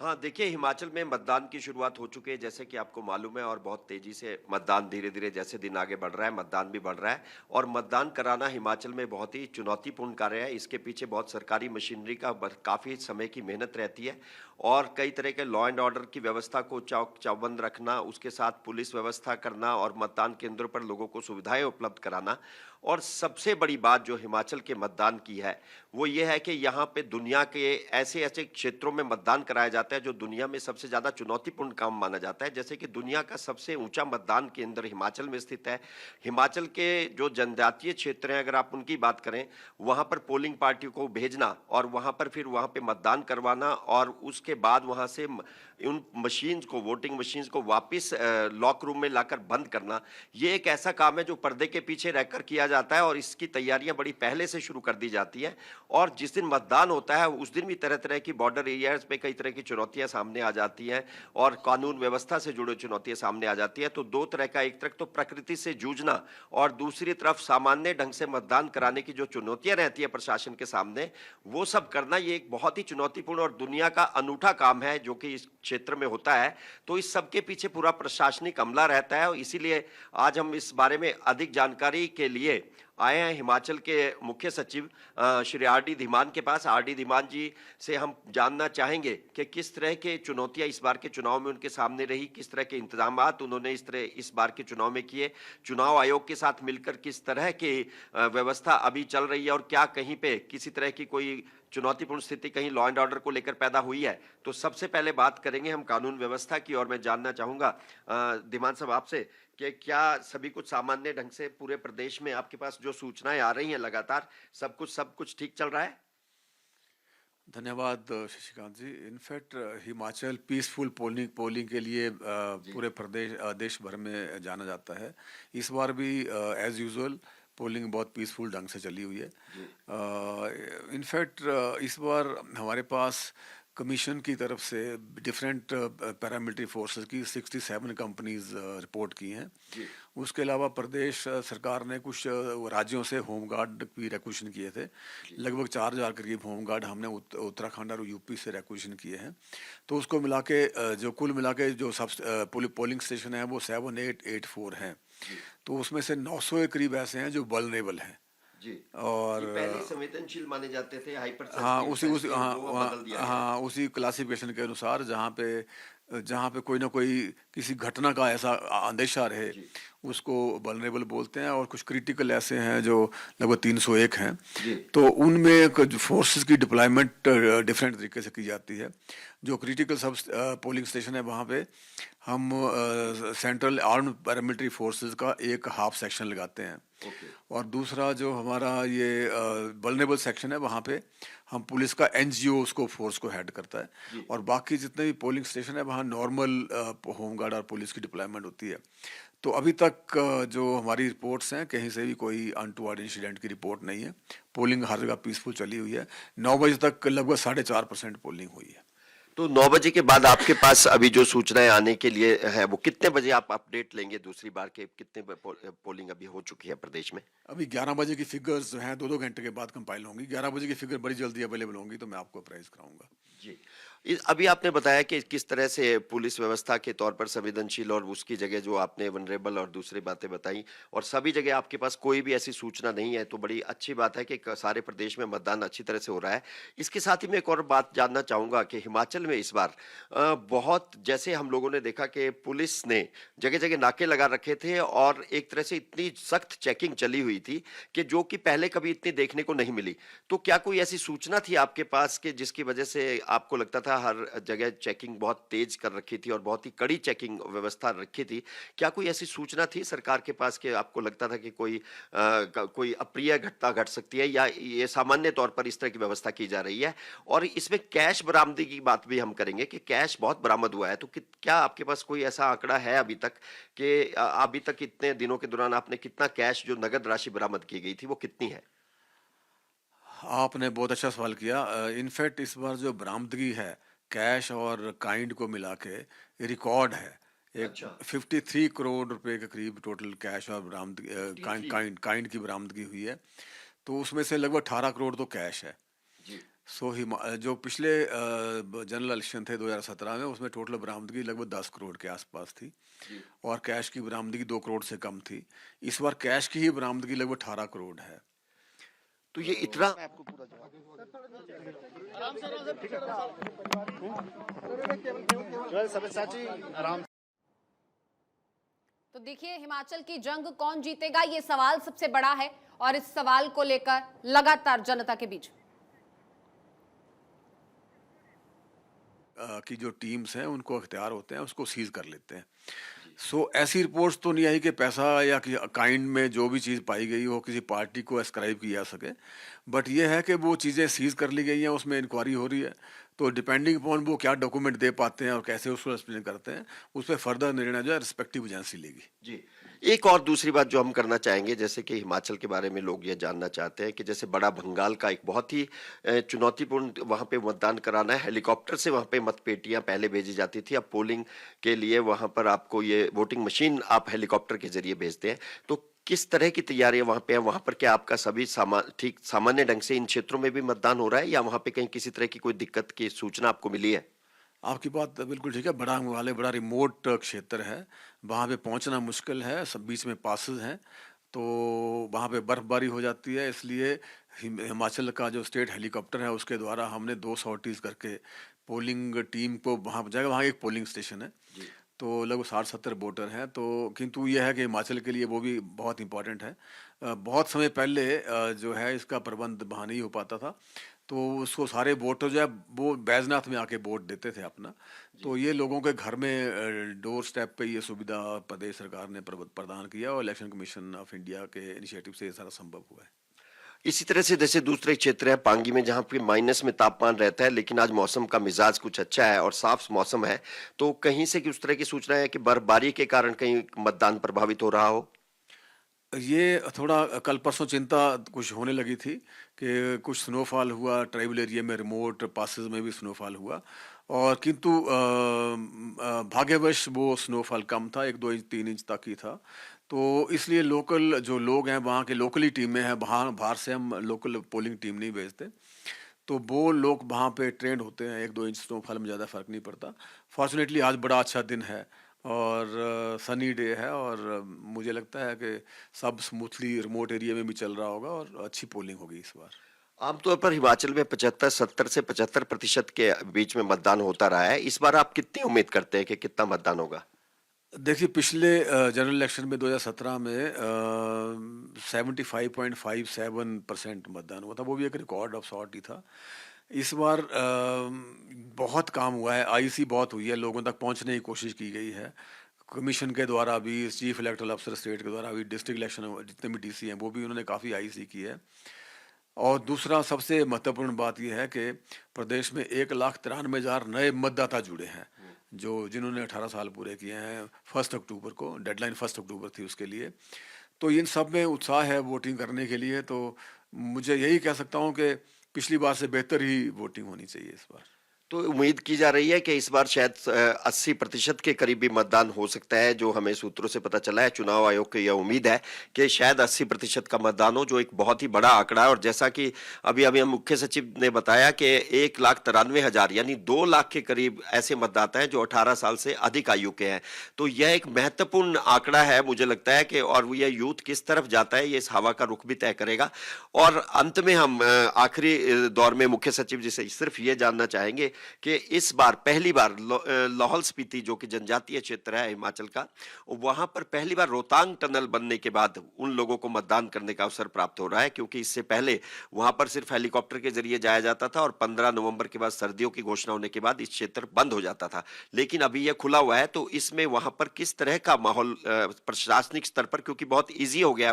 हाँ, देखिए हिमाचल में मतदान की शुरुआत हो चुकी है जैसे कि आपको मालूम है और बहुत तेज़ी से मतदान धीरे-धीरे जैसे दिन आगे बढ़ रहा है, मतदान भी बढ़ रहा है और मतदान कराना हिमाचल में बहुत ही चुनौतीपूर्ण कार्य है। इसके पीछे बहुत सरकारी मशीनरी का ब काफ़ी समय की मेहनत रहती है और कई तरह के लॉ एंड ऑर्डर की व्यवस्था को चौकस-चौबंद रखना, उसके साथ पुलिस व्यवस्था करना और मतदान केंद्रों पर लोगों को सुविधाएँ उपलब्ध कराना और सबसे बड़ी बात जो हिमाचल के मतदान की है, वो ये है कि यहाँ पे दुनिया के ऐसे-ऐसे क्षेत्रों में मतदान कराया जाता है जो दुनिया में सबसे ज़्यादा चुनौतीपूर्ण काम माना जाता है। जैसे कि दुनिया का सबसे ऊँचा मतदान केंद्र हिमाचल में स्थित है। हिमाचल के जो जनजातीय क्षेत्र हैं अगर आप उनकी बात करें, वहाँ पर पोलिंग पार्टी को भेजना और वहाँ पर फिर वहाँ पे मतदान करवाना और उसके बाद वहाँ से उन मशीन्स को वोटिंग मशीन्स को वापस लॉक रूम में लाकर बंद करना, ये एक ऐसा काम है जो पर्दे के पीछे रहकर किया जाता है और इसकी तैयारियां बड़ी पहले से शुरू कर दी जाती है और जिस दिन मतदान होता है उस दिन भी तरह-तरह की बॉर्डर एरियाज पे कई तरह की चुनौतियां सामने आ जाती हैं और कानून व्यवस्था से जुड़ी चुनौतियां सामने आ जाती है। तो दो तरह का, एक तरफ तो प्रकृति से जूझना और दूसरी तरफ सामान्य ढंग से मतदान कराने की जो चुनौतियां रहती है प्रशासन के सामने, वो सब करना ये एक बहुत ही चुनौतीपूर्ण और दुनिया का अनूठा काम है जो कि इस क्षेत्र में होता है। तो इस सब के पीछे पूरा प्रशासनिक अमला रहता है और इसीलिए आज हम इस बारे में अधिक जानकारी के लिए आए हैं हिमाचल के मुख्य सचिव श्री आर डी धीमान के पास। आर डी धीमान जी से हम जानना चाहेंगे कि किस तरह के चुनौतियां इस बार के चुनाव में उनके सामने रही, किस तरह के इंतजामात उन्होंने इस बार के चुनाव में किए, चुनाव आयोग के साथ मिलकर किस तरह की व्यवस्था अभी चल रही है और क्या कहीं पे किसी तरह की कोई चुनौतीपूर्ण स्थिति कहीं लॉ एंड ऑर्डर को लेकर पैदा हुई है। तो सबसे पहले बात करेंगे हम कानून व्यवस्था की और मैं जानना चाहूंगा धीमान साहब आपसे कि क्या सभी कुछ सामान्य ढंग से पूरे प्रदेश में आपके पास जो सूचनाएं आ रही हैं लगातार सब कुछ ठीक चल रहा है? धन्यवाद Shashikant ji. In fact Himachal peaceful polling polling के लिए जी। पूरे प्रदेश देश भर में जाना जाता है। इस बार भी एज यूजुअल पोलिंग बहुत पीसफुल ढंग से चली हुई है। जी। इनफैक्ट इस बार हमारे पास कमीशन की तरफ से डिफरेंट पैरामिलिट्री फोर्सेस की 67 कंपनीज रिपोर्ट की हैं। जी। उसके अलावा प्रदेश सरकार ने कुछ राज्यों से होमगार्ड भी रिक्वेजिशन किए थे। जी। लगभग 4,000 करीब होमगार्ड हमने उत्तराखंड और यूपी से रिक्वेजिशन किए हैं। तो उसको मिला के जो कुल मिला के जो सब पोलिंग स्टेशन है वो 7884 हैं। जी। तो उसमें से 900 के करीब ऐसे हैं जो वल्नरेबल हैं। जी। और ये पहले संवेदनशील माने जाते थे, हाइपर हाँ सेंसिटिव उसी उसी इसलिए हाँ वो अब बदल दिया गया है। हाँ उसी क्लासिफिकेशन के अनुसार जहाँ पे कोई ना कोई किसी घटना का ऐसा अंदेशा रहे, जी। उसको वल्नरेबल बोलते हैं। और कुछ क्रिटिकल ऐसे हैं जो लगभग 301 हैं। जी। तो उनमें फोर्सेस की डिप्लॉयमेंट डिफरेंट तरीके से की जाती है। जो क्रिटिकल सब पोलिंग स्टेशन है वहाँ पे हम सेंट्रल आर्म पैरामिलिट्री फोर्सेस का एक हाफ सेक्शन लगाते हैं। ओके। और दूसरा जो हमारा ये वल्नरेबल सेक्शन है वहाँ पे हम पुलिस का एनजीओ उसको फोर्स को हेड करता है। जी। और बाकी जितने भी पोलिंग स्टेशन है वहाँ नॉर्मल होमगार्ड और पुलिस की डिप्लॉयमेंट होती है। तो अभी तक जो हमारी रिपोर्ट्स हैं कहीं से भी कोई अनटूवर्ड इंसिडेंट की रिपोर्ट नहीं है। पोलिंग हर जगह पीसफुल चली हुई है। 9 बजे तक लगभग 4.5% पोलिंग हुई है। तो 9 बजे के बाद आपके पास अभी जो सूचनाएं आने के लिए है वो कितने बजे आप अपडेट लेंगे दूसरी बार के कितने पोलिंग अभी हो चुकी है प्रदेश में? अभी 11 बजे की फिगर्स जो हैं 2-2 घंटे के बाद कंपाइल होंगी। 11 बजे की फिगर बड़ी जल्दी अवेलेबल होंगी तो मैं आपको अप्राइज कराऊंगा। जी। अभी आपने बताया कि किस तरह से पुलिस व्यवस्था के तौर पर संवेदनशील और उसकी जगह जो आपने वनरेबल और दूसरी बातें बताई और सभी जगह आपके पास कोई भी ऐसी सूचना नहीं है तो बड़ी अच्छी बात है कि सारे प्रदेश में मतदान अच्छी तरह से हो रहा है। इसके साथ ही मैं एक और बात जानना चाहूंगा कि हिमाचल में इस बार बहुत जैसे हम लोगों ने देखा कि पुलिस ने जगह जगह नाके लगा रखे थे और एक तरह से इतनी सख्त चेकिंग चली हुई थी कि जो कि पहले कभी इतनी देखने को नहीं मिली। तो क्या कोई ऐसी सूचना थी आपके पास कि जिसकी वजह से आपको लगता था हर जगह चेकिंग बहुत तेज कर रखी थी और बहुत ही कड़ी चेकिंग व्यवस्था रखी थी? क्या कोई ऐसी सूचना थी सरकार के पास कि आपको लगता था कि कोई अप्रिय घटना घट सकती है या ये सामान्य तौर पर इस तरह की व्यवस्था की जा रही है? और इसमें कैश बरामदगी की बात भी हम करेंगे कि कैश बहुत बरामद हुआ है तो क्या आपके पास कोई ऐसा आंकड़ा है अभी तक कि अभी तक इतने दिनों के दौरान आपने कितना कैश जो नगद राशि बरामद की गई थी वो कितनी है? आपने बहुत अच्छा सवाल किया। इनफैक्ट इस बार जो बरामदगी है कैश और काइंड को मिला के रिकॉर्ड है। एक अच्छा। 53 करोड़ रुपए के करीब टोटल कैश और बरामदगी 53। काइंड की बरामदगी हुई है। तो उसमें से लगभग 18 करोड़ तो कैश है। जी। जो पिछले जनरल इलेक्शन थे 2017 में, उसमें टोटल बरामदगी लगभग 10 करोड़ के आसपास थी और कैश की बरामदगी 2 करोड़ से कम थी। इस बार कैश की ही बरामदगी लगभग 18 करोड़ है। तो ये इतना तो देखिए, हिमाचल की जंग कौन जीतेगा, ये सवाल सबसे बड़ा है और इस सवाल को लेकर लगातार जनता के बीच की जो टीम्स हैं उनको अख्तियार होते हैं, उसको सीज कर लेते हैं। ऐसी रिपोर्ट्स तो नहीं आई कि पैसा या कि काइंड में जो भी चीज़ पाई गई हो किसी पार्टी को एस्क्राइब की जा सके, बट ये है कि वो चीज़ें सीज कर ली गई हैं, उसमें इंक्वायरी हो रही है। तो डिपेंडिंग अपॉन वो क्या डॉक्यूमेंट दे पाते हैं और कैसे उसको एक्सप्लेन करते हैं, उस पर फर्दर निर्णय जो है रिस्पेक्टिव एजेंसी लेगी। जी, एक और दूसरी बात जो हम करना चाहेंगे, जैसे कि हिमाचल के बारे में लोग ये जानना चाहते हैं कि जैसे बड़ा भंगाल का एक बहुत ही चुनौतीपूर्ण वहाँ पे मतदान कराना है। हेलीकॉप्टर से वहाँ पे मतपेटियाँ पहले भेजी जाती थी, अब पोलिंग के लिए वहाँ पर आपको ये वोटिंग मशीन आप हेलीकॉप्टर के जरिए भेजते हैं। तो किस तरह की तैयारियां वहाँ पे हैं? वहाँ पर क्या आपका सभी ठीक सामान्य ढंग से इन क्षेत्रों में भी मतदान हो रहा है या वहाँ पे कहीं किसी तरह की कोई दिक्कत की सूचना आपको मिली है? आपकी बात बिल्कुल ठीक है। बड़ा रिमोट क्षेत्र है, वहाँ पे पहुँचना मुश्किल है, सब बीच में पासेस हैं, तो वहाँ पे बर्फ़बारी हो जाती है। इसलिए हिमाचल का जो स्टेट हेलीकॉप्टर है उसके द्वारा हमने 2 सॉर्टीज़ करके पोलिंग टीम को वहाँ जाएगा। वहाँ एक पोलिंग स्टेशन है, तो लगभग 60-70 वोटर हैं। तो किंतु ये है कि हिमाचल के लिए वो भी बहुत इम्पोर्टेंट है। बहुत समय पहले जो है इसका प्रबंध वहाँ नहीं हो पाता था, तो उसको सारे वोटर जो है वो बैजनाथ में आके वोट देते थे अपना। तो ये लोगों के घर में डोर स्टेप पे ये सुविधा प्रदेश सरकार ने प्रदान किया और इलेक्शन कमीशन ऑफ इंडिया के इनिशिएटिव से ये सारा संभव हुआ है। इसी तरह से जैसे दूसरे क्षेत्र है पांगी में जहाँ पे माइनस में तापमान रहता है, लेकिन आज मौसम का मिजाज कुछ अच्छा है और साफ मौसम है, तो कहीं से कि उस तरह की सूचना है कि बर्फबारी के कारण कहीं मतदान प्रभावित हो रहा हो? ये थोड़ा कल परसों चिंता कुछ होने लगी थी कि कुछ स्नोफॉल हुआ, ट्राइबल एरिया में रिमोट पासेस में भी स्नोफॉल हुआ, और किंतु भाग्यवश वो स्नोफॉल कम था, 1-2 इंच 3 इंच तक ही था। तो इसलिए लोकल जो लोग हैं वहाँ के लोकली टीमें हैं, बाहर से हम लोकल पोलिंग टीम नहीं भेजते, तो वो लोग वहाँ पे ट्रेंड होते हैं। 1-2 इंच स्नोफॉल में ज़्यादा फर्क नहीं पड़ता। फॉर्चुनेटली आज बड़ा अच्छा दिन है और सनी डे है और मुझे लगता है कि सब स्मूथली रिमोट एरिया में भी चल रहा होगा और अच्छी पोलिंग होगी इस बार। आमतौर पर हिमाचल में 70 से 75% के बीच में मतदान होता रहा है। इस बार आप कितनी उम्मीद करते हैं कि कितना मतदान होगा? देखिए, पिछले जनरल इलेक्शन में 2017 में 75.57% मतदान हुआ था, वो भी एक रिकॉर्ड ऑफ सॉर्ट ही था। इस बार बहुत काम हुआ है, आईसी बहुत हुई है, लोगों तक पहुंचने की कोशिश की गई है, कमीशन के द्वारा भी, चीफ इलेक्टोरल अफसर स्टेट के द्वारा भी, डिस्ट्रिक्ट इलेक्शन जितने भी डीसी हैं वो भी उन्होंने काफ़ी आईसी की है। और दूसरा सबसे महत्वपूर्ण बात यह है कि प्रदेश में 1,93,000 नए मतदाता जुड़े हैं, जो जिन्होंने 18 साल पूरे किए हैं। 1 अक्टूबर को डेडलाइन 1 अक्टूबर थी उसके लिए। तो इन सब में उत्साह है वोटिंग करने के लिए। तो मुझे यही कह सकता हूँ कि पिछली बार से बेहतर ही वोटिंग होनी चाहिए इस बार। तो उम्मीद की जा रही है कि इस बार शायद 80% के करीब भी मतदान हो सकता है, जो हमें सूत्रों से पता चला है। चुनाव आयोग की यह उम्मीद है कि शायद 80% का मतदान हो, जो एक बहुत ही बड़ा आंकड़ा है। और जैसा कि अभी अभी हम मुख्य सचिव ने बताया कि 1,93,000 यानी 2 लाख के करीब ऐसे मतदाता हैं जो 18 साल से अधिक आयु के हैं। तो यह एक महत्वपूर्ण आंकड़ा है मुझे लगता है कि, और यह यूथ किस तरफ जाता है ये इस हवा का रुख भी तय करेगा। और अंत में हम आखिरी दौर में मुख्य सचिव जी से सिर्फ ये जानना चाहेंगे कि इस बार पहली बार लाहौल स्पीति जो कि जनजातीय क्षेत्र है हिमाचल का, वहां पर पहली बार रोहतांग टनल बनने के बाद उन लोगों को मतदान करने का अवसर प्राप्त हो रहा है, क्योंकि इससे पहले वहां पर सिर्फ हेलीकॉप्टर के जरिए जाया जाता था और 15 नवंबर के बाद सर्दियों की घोषणा होने के बाद इस क्षेत्र बंद हो जाता था। लेकिन अभी यह खुला हुआ है, तो इसमें वहां पर किस तरह का माहौल प्रशासनिक स्तर पर, क्योंकि बहुत ईजी हो गया है